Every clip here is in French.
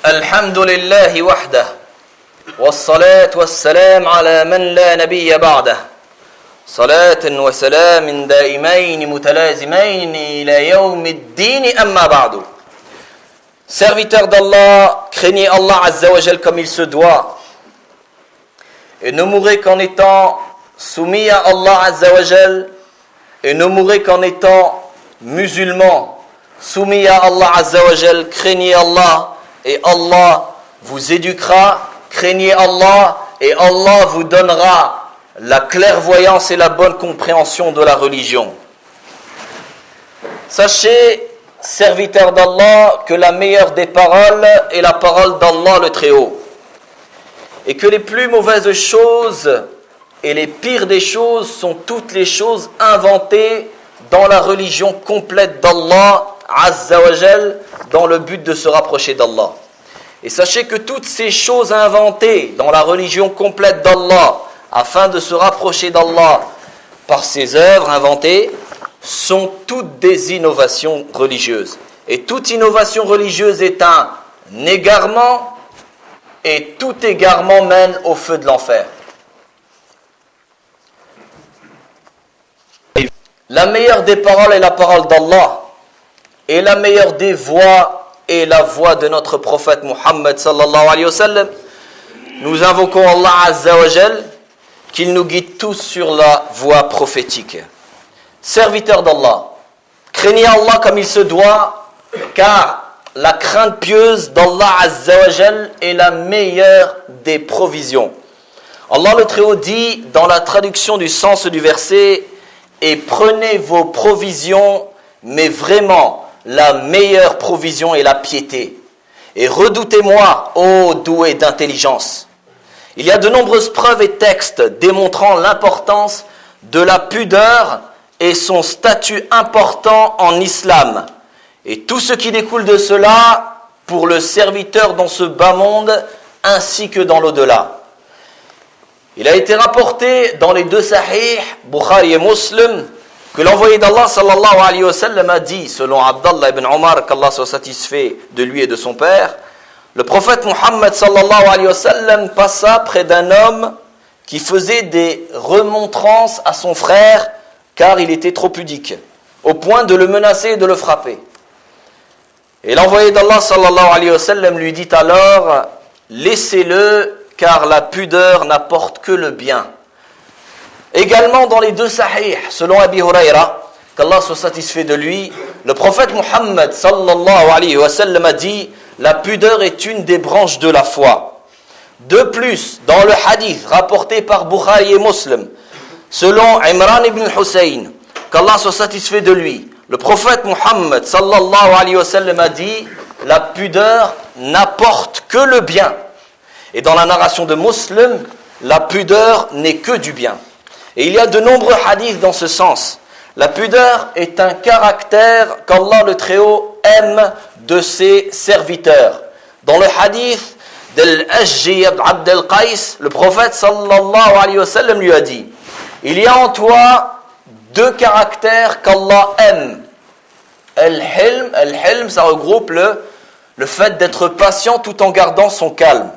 الحمد لله وحده والصلاة والسلام على من لا نبي بعده صلاة وسلام دائمين متلازمين إلى يوم الدين أما بعد. Serviteurs d'Allah, craignez Allah Azza wa Jal comme il se doit et ne mourrez qu'en étant soumis à Allah Azza wa Jal et ne mourrez qu'en étant musulmans soumis à Allah Azza wa Jal. Craignez Allah et Allah vous éduquera, craignez Allah et Allah vous donnera la clairvoyance et la bonne compréhension de la religion. Sachez, serviteurs d'Allah, que la meilleure des paroles est la parole d'Allah le Très-Haut. Et que les plus mauvaises choses et les pires des choses sont toutes les choses inventées dans la religion complète d'Allah Azza wa Jal, dans le but de se rapprocher d'Allah. Et sachez que toutes ces choses inventées dans la religion complète d'Allah, afin de se rapprocher d'Allah par ces œuvres inventées, sont toutes des innovations religieuses. Et toute innovation religieuse est un égarement, et tout égarement mène au feu de l'enfer. La meilleure des paroles est la parole d'Allah, et la meilleure des voix est la voix de notre prophète Muhammad sallallahu alayhi wa sallam. Nous invoquons Allah Azza wa Jal qu'il nous guide tous sur la voie prophétique. Serviteurs d'Allah, craignez Allah comme il se doit, car la crainte pieuse d'Allah Azza wa Jal est la meilleure des provisions. Allah le Très-Haut dit dans la traduction du sens du verset: et prenez vos provisions, mais vraiment la meilleure provision est la piété. Et redoutez-moi, ô doués d'intelligence. Il y a de nombreuses preuves et textes démontrant l'importance de la pudeur et son statut important en islam. Et tout ce qui découle de cela pour le serviteur dans ce bas monde ainsi que dans l'au-delà. Il a été rapporté dans les deux sahih, Bukhari et Muslim, que l'envoyé d'Allah sallallahu alayhi wa sallam a dit, selon Abdallah ibn Omar, qu'Allah soit satisfait de lui et de son père, le prophète Muhammad sallallahu alayhi wa sallam passa près d'un homme qui faisait des remontrances à son frère car il était trop pudique, au point de le menacer et de le frapper. Et l'envoyé d'Allah sallallahu alayhi wa sallam lui dit alors: laissez-le, car la pudeur n'apporte que le bien. Également dans les deux sahih, selon Abi Huraira, qu'Allah soit satisfait de lui, le prophète Muhammad sallallahu alayhi wa sallam a dit: la pudeur est une des branches de la foi. De plus, dans le hadith rapporté par Bukhari et Muslim, selon Imran ibn Hussein, qu'Allah soit satisfait de lui, le prophète Muhammad sallallahu alayhi wa sallam a dit: la pudeur n'apporte que le bien. Et dans la narration de Muslim, la pudeur n'est que du bien. Et il y a de nombreux hadiths dans ce sens. La pudeur est un caractère qu'Allah le Très-Haut aime de ses serviteurs. Dans le hadith d'Al-Ajji Abd al-Qais, le prophète sallallahu alayhi wa sallam lui a dit: il y a en toi deux caractères qu'Allah aime. Al-Hilm, ça regroupe le fait d'être patient tout en gardant son calme.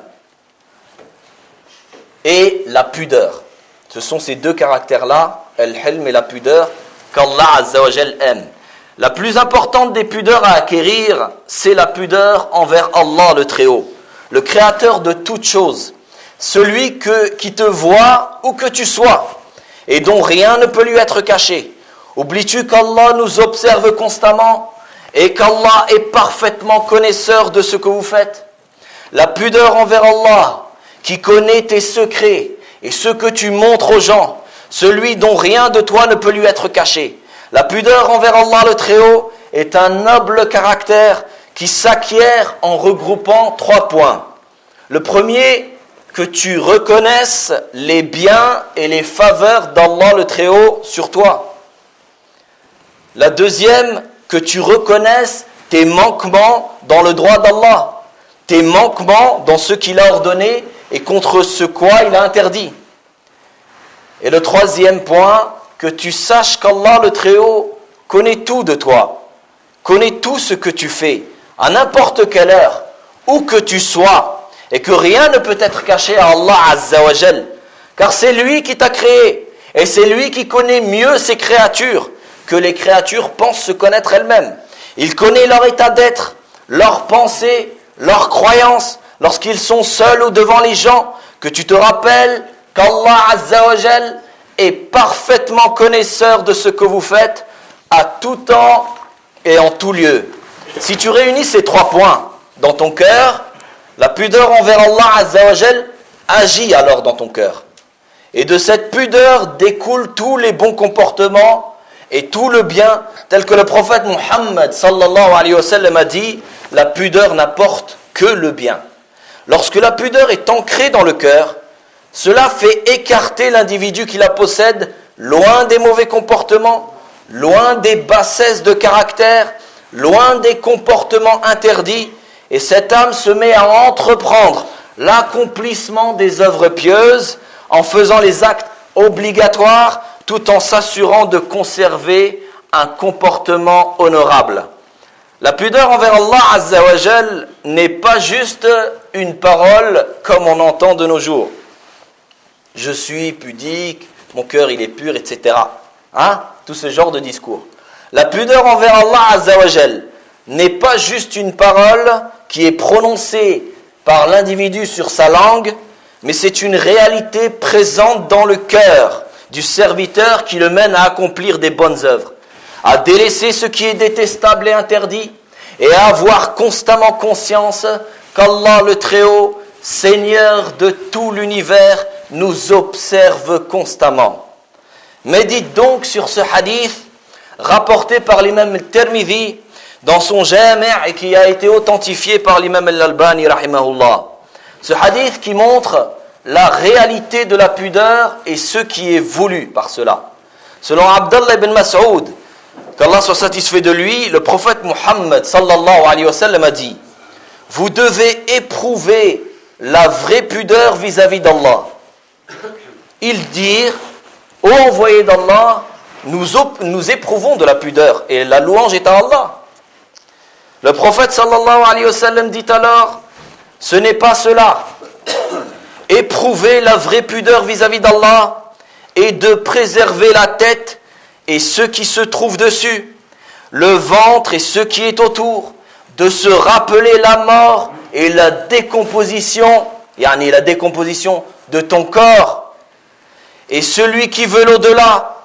Et la pudeur. Ce sont ces deux caractères-là, Al-Hilm et la pudeur, qu'Allah Azza wa Jal aime. La plus importante des pudeurs à acquérir, c'est la pudeur envers Allah le Très-Haut, le créateur de toutes choses, celui qui te voit où que tu sois, et dont rien ne peut lui être caché. Oublies-tu qu'Allah nous observe constamment et qu'Allah est parfaitement connaisseur de ce que vous faites? La pudeur envers Allah, qui connaît tes secrets et ce que tu montres aux gens, celui dont rien de toi ne peut lui être caché. La pudeur envers Allah le Très-Haut est un noble caractère qui s'acquiert en regroupant 3 points. Le premier, que tu reconnaisses les biens et les faveurs d'Allah le Très-Haut sur toi. La deuxième, que tu reconnaisses tes manquements dans le droit d'Allah, tes manquements dans ce qu'il a ordonné et contre ce quoi il a interdit. Et le troisième point, que tu saches qu'Allah le Très-Haut connaît tout de toi, connaît tout ce que tu fais, à n'importe quelle heure, où que tu sois, et que rien ne peut être caché à Allah Azza wa Jal, car c'est lui qui t'a créé, et c'est lui qui connaît mieux ses créatures que les créatures pensent se connaître elles-mêmes. Il connaît leur état d'être, leurs pensées, leurs croyances, lorsqu'ils sont seuls ou devant les gens, que tu te rappelles qu'Allah Azza wa Jal est parfaitement connaisseur de ce que vous faites à tout temps et en tout lieu. Si tu réunis ces 3 points dans ton cœur, la pudeur envers Allah Azza wa Jal agit alors dans ton cœur. Et de cette pudeur découlent tous les bons comportements et tout le bien, tel que le prophète Muhammad sallallahu alayhi wa sallam a dit, la pudeur n'apporte que le bien. Lorsque la pudeur est ancrée dans le cœur, cela fait écarter l'individu qui la possède loin des mauvais comportements, loin des bassesses de caractère, loin des comportements interdits, et cette âme se met à entreprendre l'accomplissement des œuvres pieuses en faisant les actes obligatoires tout en s'assurant de conserver un comportement honorable. La pudeur envers Allah Azza wa Jal n'est pas juste une parole comme on entend de nos jours. Je suis pudique, mon cœur il est pur, etc. Tout ce genre de discours. La pudeur envers Allah Azza wa Jal n'est pas juste une parole qui est prononcée par l'individu sur sa langue, mais c'est une réalité présente dans le cœur du serviteur qui le mène à accomplir des bonnes œuvres, à délaisser ce qui est détestable et interdit, et à avoir constamment conscience qu'Allah le Très-Haut, Seigneur de tout l'univers, nous observe constamment. Médite donc sur ce hadith rapporté par l'imam al-Tirmidhi dans son Jami' et qui a été authentifié par l'imam al-Albani rahimahullah. Ce hadith qui montre la réalité de la pudeur et ce qui est voulu par cela. Selon Abdallah ibn Mas'ud, qu'Allah soit satisfait de lui, le prophète Muhammad sallallahu alayhi wa sallam a dit: vous devez éprouver la vraie pudeur vis-à-vis d'Allah. Ils dirent: ô envoyé d'Allah, nous éprouvons de la pudeur et la louange est à Allah. Le prophète sallallahu alayhi wa sallam dit alors: ce n'est pas cela. Éprouver la vraie pudeur vis-à-vis d'Allah et de préserver la tête et ce qui se trouve dessus, le ventre et ce qui est autour, de se rappeler la mort et la décomposition, la décomposition de ton corps. Et celui qui veut l'au-delà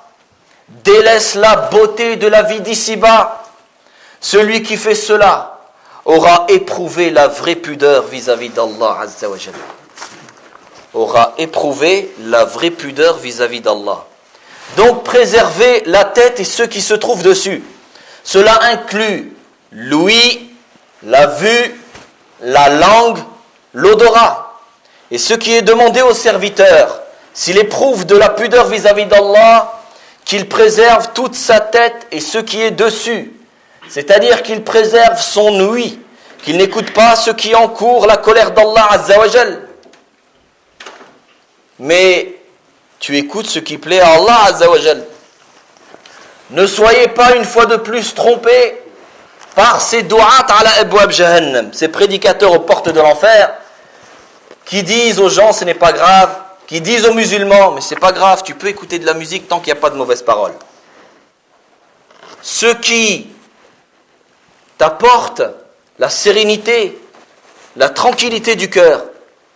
délaisse la beauté de la vie d'ici-bas. Celui qui fait cela aura éprouvé la vraie pudeur vis-à-vis d'Allah Azza wa Jalla. Aura éprouvé la vraie pudeur vis-à-vis d'Allah. Donc préserver la tête et ce qui se trouve dessus. Cela inclut l'ouïe, la vue, la langue, l'odorat. Et ce qui est demandé au serviteur, s'il éprouve de la pudeur vis-à-vis d'Allah, qu'il préserve toute sa tête et ce qui est dessus. C'est-à-dire qu'il préserve son ouïe, qu'il n'écoute pas ce qui encourt la colère d'Allah Azza wa Jal. Mais tu écoutes ce qui plaît à Allah Azza wa Jal. Ne soyez pas une fois de plus trompés par ces du'at ala abwab jahannam, ces prédicateurs aux portes de l'enfer, qui disent aux gens ce n'est pas grave, qui disent aux musulmans mais c'est pas grave, tu peux écouter de la musique tant qu'il n'y a pas de mauvaises paroles. Ce qui t'apporte la sérénité, la tranquillité du cœur,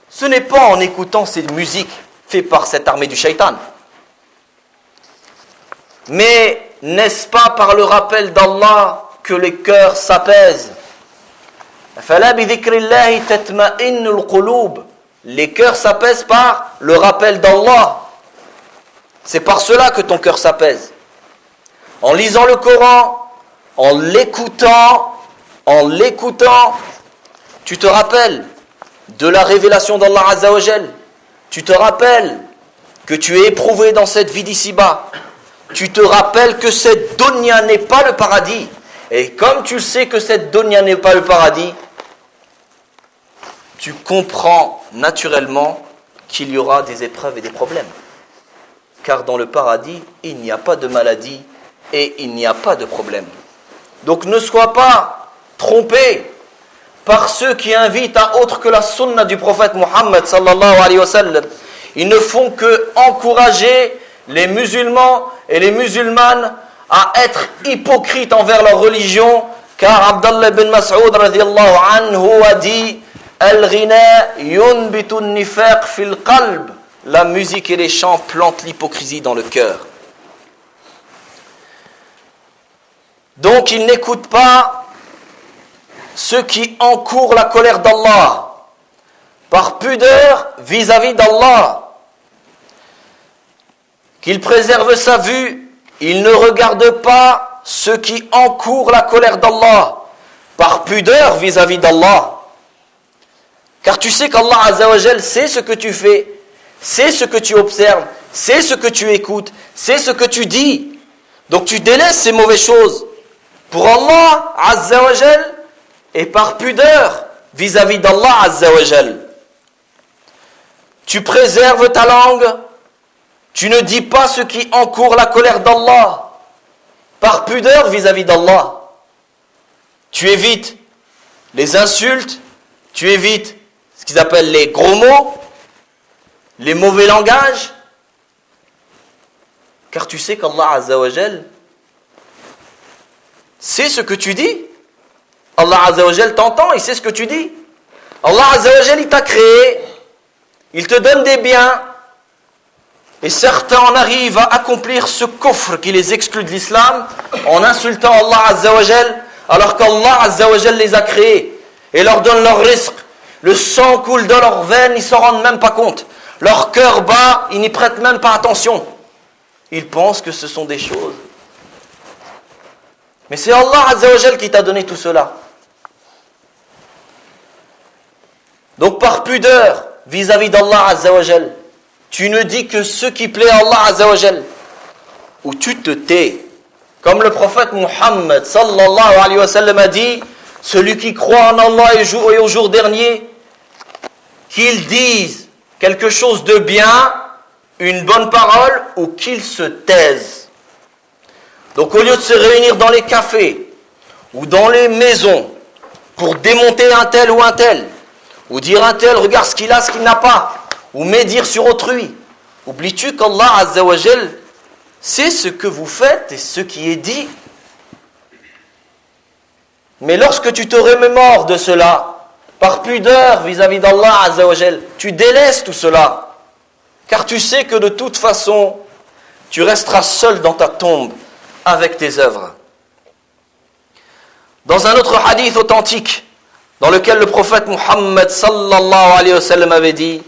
ce n'est pas en écoutant ces musiques faites par cette armée du shaitan. Mais n'est-ce pas par le rappel d'Allah que les cœurs s'apaisent? Les cœurs s'apaisent par le rappel d'Allah. C'est par cela que ton cœur s'apaise. En lisant le Coran, en l'écoutant, tu te rappelles de la révélation d'Allah Azza wa Jal. Tu te rappelles que tu es éprouvé dans cette vie d'ici-bas. Tu te rappelles que cette dunya n'est pas le paradis. Et comme tu sais que cette dunya n'est pas le paradis, tu comprends naturellement qu'il y aura des épreuves et des problèmes. Car dans le paradis, il n'y a pas de maladie et il n'y a pas de problème. Donc ne sois pas trompé par ceux qui invitent à autre que la sunna du prophète Muhammad sallallahu alayhi wa sallam. Ils ne font que encourager les musulmans et les musulmanes à être hypocrites envers leur religion, car Abdallah ibn Mas'ud radiyallahu anhu a dit Al-ghina yunbitu an-nifaq fil qalb. La musique et les chants plantent l'hypocrisie dans le cœur. Donc ils n'écoutent pas ceux qui encourent la colère d'Allah par pudeur vis-à-vis d'Allah, qu'il préserve sa vue. Il ne regarde pas ceux qui encourent la colère d'Allah par pudeur vis-à-vis d'Allah. Car tu sais qu'Allah Azza wa Jal sait ce que tu fais, sait ce que tu observes, sait ce que tu écoutes, sait ce que tu dis. Donc tu délaisses ces mauvaises choses pour Allah Azza wa Jal et par pudeur vis-à-vis d'Allah Azza wa Jal. Tu préserves ta langue, tu ne dis pas ce qui encourt la colère d'Allah par pudeur vis-à-vis d'Allah. Tu évites les insultes, tu évites ce qu'ils appellent les gros mots, les mauvais langages, car tu sais qu'Allah Azza wa Jal sait ce que tu dis. Allah Azza wa Jal t'entend, il sait ce que tu dis. Allah Azza wa Jal, il t'a créé, il te donne des biens, et certains en arrivent à accomplir ce kufr qui les exclut de l'islam en insultant Allah Azza wa Jal, alors qu'Allah Azza wa Jal les a créés et leur donne leur rizq. Le sang coule dans leurs veines, ils ne s'en rendent même pas compte. Leur cœur bat, ils n'y prêtent même pas attention. Ils pensent que ce sont des choses. Mais c'est Allah Azza wa Jal qui t'a donné tout cela. Donc par pudeur vis-à-vis d'Allah Azza wa Jal, tu ne dis que ce qui plaît à Allah Azza wa Jal, ou tu te tais. Comme le prophète Muhammad sallallahu alayhi wa sallam a dit, celui qui croit en Allah et au jour dernier, qu'il dise quelque chose de bien, une bonne parole, ou qu'il se taise. Donc au lieu de se réunir dans les cafés, ou dans les maisons, pour démonter un tel ou un tel, ou dire un tel, regarde ce qu'il a, ce qu'il n'a pas, ou médire sur autrui, oublies-tu qu'Allah Azza wa Jal sait ce que vous faites et ce qui est dit? Mais lorsque tu te remémores de cela, par pudeur vis-à-vis d'Allah Azza wa Jal, tu délaisses tout cela, car tu sais que de toute façon, tu resteras seul dans ta tombe avec tes œuvres. Dans un autre hadith authentique, dans lequel le prophète Muhammad sallallahu alayhi wa sallam avait dit,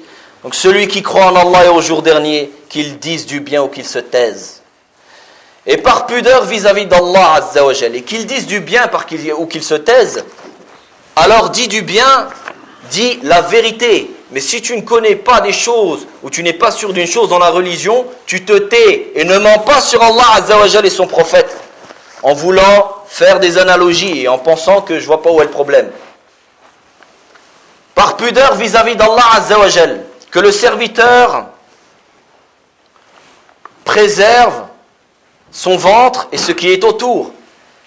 donc celui qui croit en Allah et au jour dernier, qu'il dise du bien ou qu'il se taise. Et par pudeur vis-à-vis d'Allah Azza wa Jal, et qu'il dise du bien ou qu'il se taise, alors dis du bien, dis la vérité. Mais si tu ne connais pas des choses, ou tu n'es pas sûr d'une chose dans la religion, tu te tais et ne mens pas sur Allah Azza wa Jal et son prophète, en voulant faire des analogies et en pensant que je ne vois pas où est le problème. Par pudeur vis-à-vis d'Allah Azza wa Jal, que le serviteur préserve son ventre et ce qui est autour,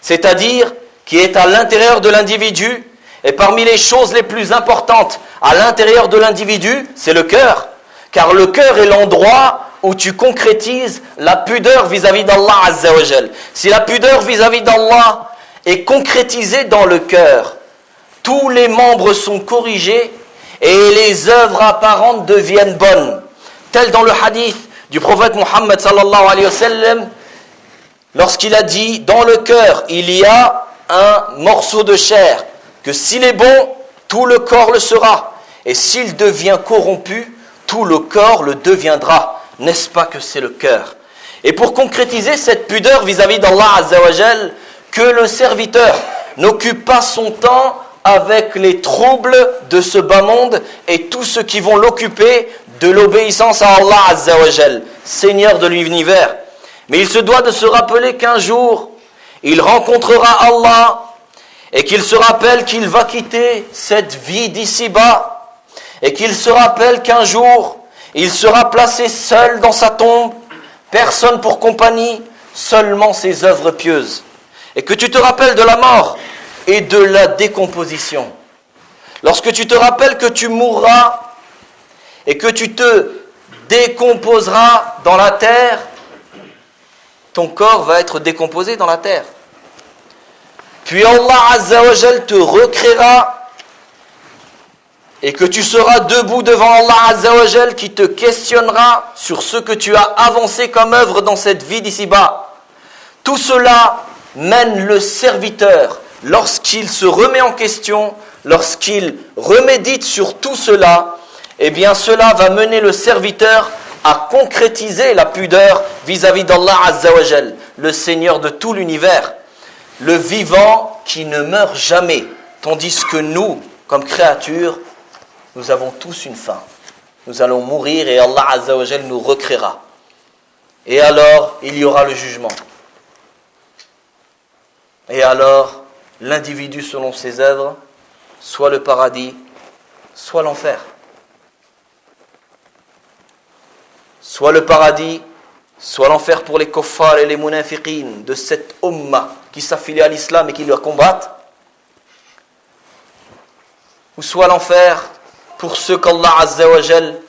c'est-à-dire qui est à l'intérieur de l'individu, et parmi les choses les plus importantes à l'intérieur de l'individu, c'est le cœur, car le cœur est l'endroit où tu concrétises la pudeur vis-à-vis d'Allah Azza wa Jal. Si la pudeur vis-à-vis d'Allah est concrétisée dans le cœur, tous les membres sont corrigés et les œuvres apparentes deviennent bonnes. Tel dans le hadith du prophète Muhammad sallallahu alayhi wa sallam, lorsqu'il a dit, dans le cœur, il y a un morceau de chair, que s'il est bon, tout le corps le sera, et s'il devient corrompu, tout le corps le deviendra. N'est-ce pas que c'est le cœur? Et pour concrétiser cette pudeur vis-à-vis d'Allah Azza wa Jal, que le serviteur n'occupe pas son temps avec les troubles de ce bas monde et tous ceux qui vont l'occuper de l'obéissance à Allah Azza wa Jal, Seigneur de l'univers. Mais il se doit de se rappeler qu'un jour, il rencontrera Allah et qu'il se rappelle qu'il va quitter cette vie d'ici-bas et qu'il se rappelle qu'un jour, il sera placé seul dans sa tombe, personne pour compagnie, seulement ses œuvres pieuses. Et que tu te rappelles de la mort et de la décomposition. Lorsque tu te rappelles que tu mourras et que tu te décomposeras dans la terre, ton corps va être décomposé dans la terre. Puis Allah Azza wa Jal te recréera et que tu seras debout devant Allah Azza wa Jal qui te questionnera sur ce que tu as avancé comme œuvre dans cette vie d'ici-bas. Tout cela mène le serviteur, lorsqu'il se remet en question, lorsqu'il remédite sur tout cela, eh bien cela va mener le serviteur à concrétiser la pudeur vis-à-vis d'Allah Azza wa Jal, le Seigneur de tout l'univers, le vivant qui ne meurt jamais, tandis que nous, comme créatures, nous avons tous une fin. Nous allons mourir et Allah Azza wa Jal nous recréera. Et alors, il y aura le jugement. Et alors, l'individu selon ses œuvres, soit le paradis, soit l'enfer. Soit le paradis, soit l'enfer pour les kuffars et les munafiqin de cette umma qui s'affilie à l'islam et qui le combattent. Ou soit l'enfer pour ceux qu'Allah Azza wa Jal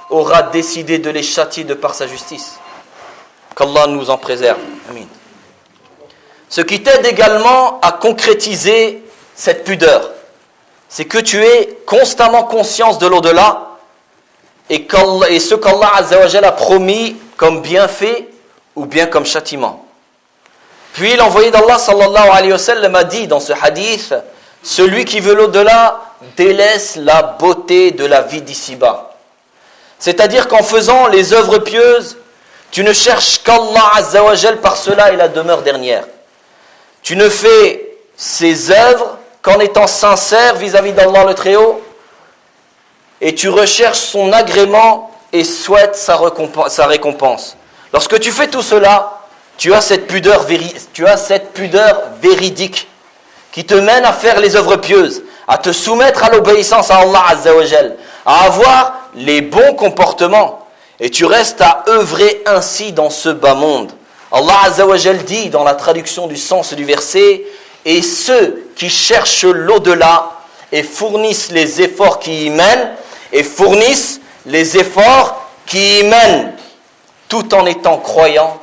aura décidé de les châtier de par sa justice. Qu'Allah nous en préserve. Amin. Ce qui t'aide également à concrétiser cette pudeur, c'est que tu aies constamment conscience de l'au-delà et ce qu'Allah Azza wa Jal a promis comme bienfait ou bien comme châtiment. Puis l'envoyé d'Allah sallallahu alayhi wa sallam a dit dans ce hadith, celui qui veut l'au-delà délaisse la beauté de la vie d'ici-bas. C'est-à-dire qu'en faisant les œuvres pieuses, tu ne cherches qu'Allah Azza wa Jal par cela et la demeure dernière. Tu ne fais ces œuvres qu'en étant sincère vis-à-vis d'Allah le Très-Haut et tu recherches son agrément et souhaites sa récompense. Lorsque tu fais tout cela, tu as cette pudeur véridique qui te mène à faire les œuvres pieuses, à te soumettre à l'obéissance à Allah Azza wa Jal, à avoir les bons comportements et tu restes à œuvrer ainsi dans ce bas monde. Allah Azza wa Jal dit dans la traduction du sens du verset, et ceux qui cherchent l'au-delà et fournissent les efforts qui y mènent, tout en étant croyants,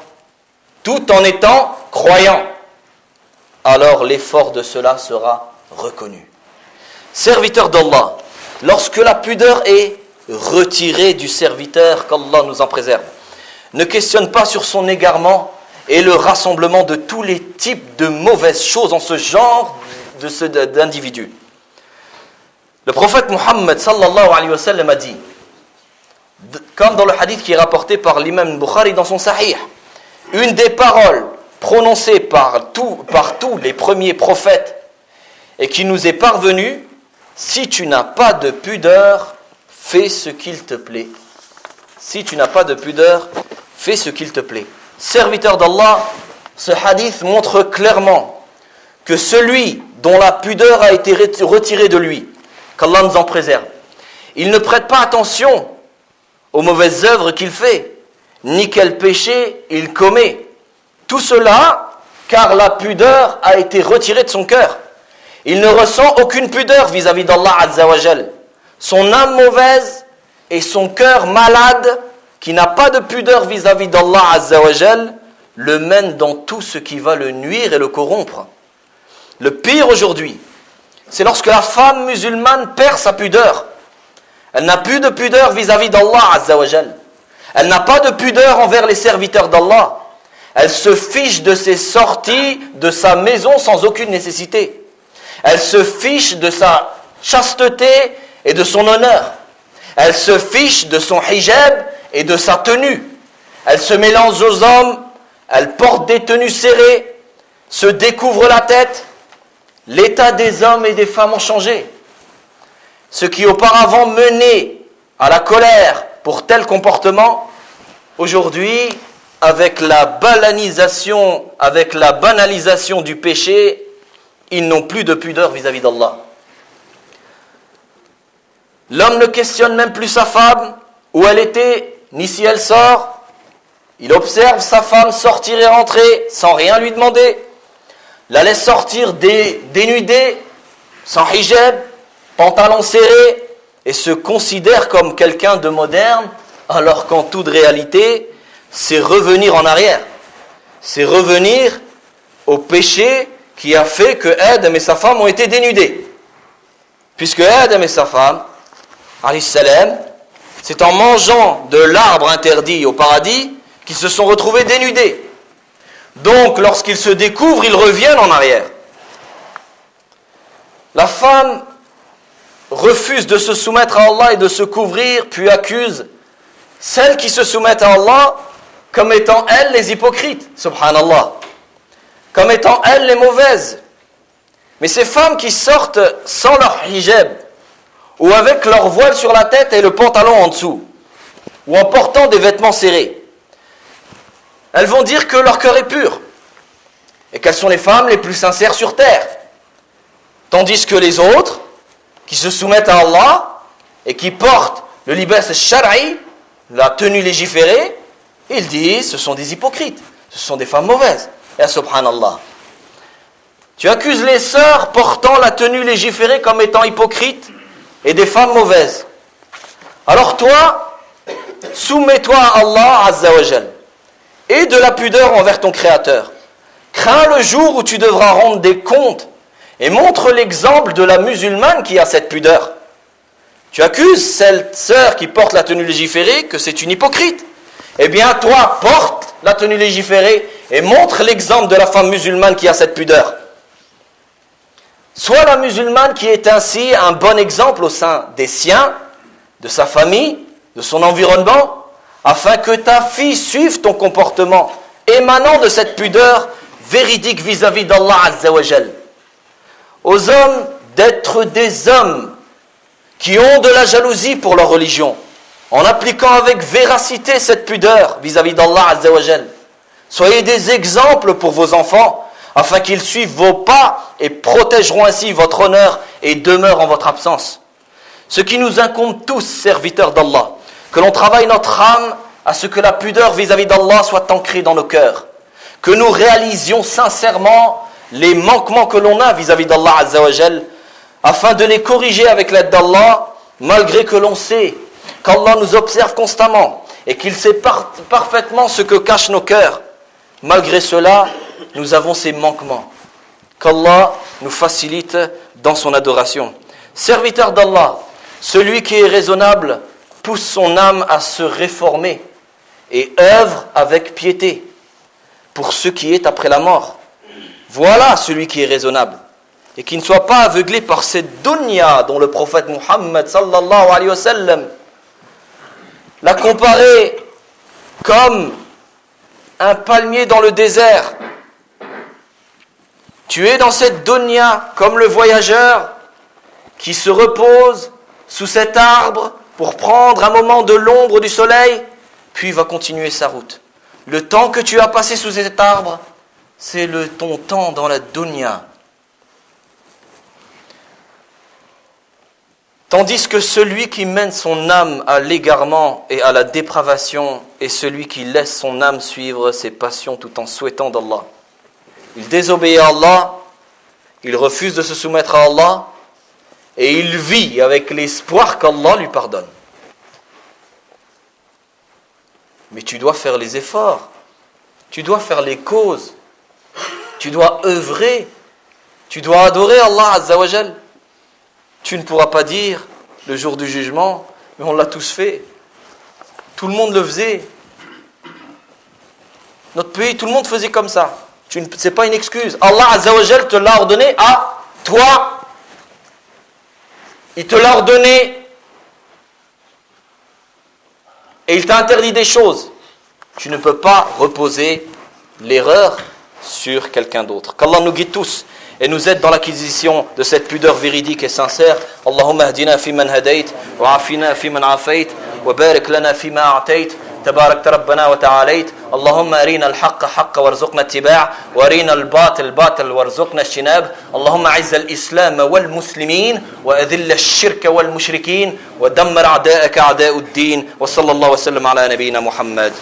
alors l'effort de cela sera reconnu. Serviteur d'Allah, lorsque la pudeur est retirée du serviteur, qu'Allah nous en préserve, ne questionne pas sur son égarement et le rassemblement de tous les types de mauvaises choses en ce genre d'individus. Le prophète Muhammad sallallahu alayhi wa sallam a dit, comme dans le hadith qui est rapporté par l'imam Bukhari dans son Sahih, une des paroles prononcées par tous les premiers prophètes et qui nous est parvenue, si tu n'as pas de pudeur, fais ce qu'il te plaît. Si tu n'as pas de pudeur, fais ce qu'il te plaît. Serviteur d'Allah, ce hadith montre clairement que celui dont la pudeur a été retirée de lui, qu'Allah nous en préserve, il ne prête pas attention aux mauvaises œuvres qu'il fait, ni quel péché il commet. Tout cela, car la pudeur a été retirée de son cœur. Il ne ressent aucune pudeur vis-à-vis d'Allah Azza wa Jal. Son âme mauvaise et son cœur malade, qui n'a pas de pudeur vis-à-vis d'Allah Azza wa Jal, le mène dans tout ce qui va le nuire et le corrompre. Le pire aujourd'hui, c'est lorsque la femme musulmane perd sa pudeur. Elle n'a plus de pudeur vis-à-vis d'Allah Azza wa Jal. Elle n'a pas de pudeur envers les serviteurs d'Allah. Elle se fiche de ses sorties de sa maison sans aucune nécessité. Elle se fiche de sa chasteté et de son honneur. Elle se fiche de son hijab et de sa tenue. Elle se mélange aux hommes, elle porte des tenues serrées, se découvre la tête. L'état des hommes et des femmes ont changé. Ce qui auparavant menait à la colère pour tel comportement, aujourd'hui, avec la banalisation du péché, ils n'ont plus de pudeur vis-à-vis d'Allah. L'homme ne questionne même plus sa femme, où elle était, ni si elle sort. Il observe sa femme sortir et rentrer sans rien lui demander. La laisse sortir dénudée, sans hijab, pantalon serré, et se considère comme quelqu'un de moderne, alors qu'en toute réalité, c'est revenir en arrière. C'est revenir au péché qui a fait que Adam et sa femme ont été dénudés. Puisque Adam et sa femme, alayhi salam, c'est en mangeant de l'arbre interdit au paradis qu'ils se sont retrouvés dénudés. Donc, lorsqu'ils se découvrent, ils reviennent en arrière. La femme refuse de se soumettre à Allah et de se couvrir, puis accuse celles qui se soumettent à Allah comme étant elles les hypocrites, subhanallah, comme étant elles les mauvaises. Mais ces femmes qui sortent sans leur hijab, ou avec leur voile sur la tête et le pantalon en dessous, ou en portant des vêtements serrés, elles vont dire que leur cœur est pur, et qu'elles sont les femmes les plus sincères sur terre. Tandis que les autres, qui se soumettent à Allah, et qui portent le libas al-shar'i, la tenue légiférée, ils disent, ce sont des hypocrites, ce sont des femmes mauvaises. Et subhanallah. Tu accuses les sœurs portant la tenue légiférée comme étant hypocrites et des femmes mauvaises. Alors toi, soumets-toi à Allah Azza wa Jal et de la pudeur envers ton Créateur. Crains le jour où tu devras rendre des comptes et montre l'exemple de la musulmane qui a cette pudeur. Tu accuses cette sœur qui porte la tenue légiférée que c'est une hypocrite. Eh bien toi, porte la tenue légiférée et montre l'exemple de la femme musulmane qui a cette pudeur. Sois la musulmane qui est ainsi un bon exemple au sein des siens, de sa famille, de son environnement, afin que ta fille suive ton comportement émanant de cette pudeur véridique vis-à-vis d'Allah Azza wa Jal. Aux hommes d'être des hommes qui ont de la jalousie pour leur religion, en appliquant avec véracité cette pudeur vis-à-vis d'Allah Azza wa Jal. Soyez des exemples pour vos enfants, afin qu'ils suivent vos pas et protégeront ainsi votre honneur et demeurent en votre absence. Ce qui nous incombe tous, serviteurs d'Allah, que l'on travaille notre âme à ce que la pudeur vis-à-vis d'Allah soit ancrée dans nos cœurs, que nous réalisions sincèrement les manquements que l'on a vis-à-vis d'Allah Azza wa Jal, afin de les corriger avec l'aide d'Allah, malgré que l'on sait qu'Allah nous observe constamment et qu'il sait parfaitement ce que cachent nos cœurs. Malgré cela, nous avons ces manquements. Qu'Allah nous facilite dans son adoration. Serviteur d'Allah, celui qui est raisonnable pousse son âme à se réformer et œuvre avec piété pour ce qui est après la mort. Voilà celui qui est raisonnable et qui ne soit pas aveuglé par cette dunya dont le prophète Muhammad sallallahu alayhi wa sallam l'a comparé comme un palmier dans le désert. Tu es dans cette dunya comme le voyageur qui se repose sous cet arbre pour prendre un moment de l'ombre du soleil, puis va continuer sa route. Le temps que tu as passé sous cet arbre, c'est ton temps dans la dunya. Tandis que celui qui mène son âme à l'égarement et à la dépravation est celui qui laisse son âme suivre ses passions tout en souhaitant d'Allah. Il désobéit à Allah, il refuse de se soumettre à Allah et il vit avec l'espoir qu'Allah lui pardonne. Mais tu dois faire les efforts, tu dois faire les causes, tu dois œuvrer, tu dois adorer Allah Azza wa Jal. Tu ne pourras pas dire le jour du jugement, mais on l'a tous fait. Tout le monde le faisait. Notre pays, tout le monde faisait comme ça. Ce n'est pas une excuse. Allah Azza wa Jal te l'a ordonné à toi. Il te l'a ordonné. Et il t'a interdit des choses. Tu ne peux pas reposer l'erreur sur quelqu'un d'autre. Qu'Allah nous guide tous et nous aide dans l'acquisition de cette pudeur véridique et sincère. Allahumma hdina fi man hadayt, wa afina fi man afayt, wa barik lana fi ma a'tayt. تبارك ربنا وتعاليت اللهم أرينا الحق حقا وارزقنا اتباع وأرينا الباطل باطل وارزقنا اجتناب اللهم أعز الإسلام والمسلمين وأذل الشرك والمشركين ودمر أعداءك أعداء الدين وصلى الله وسلم على نبينا محمد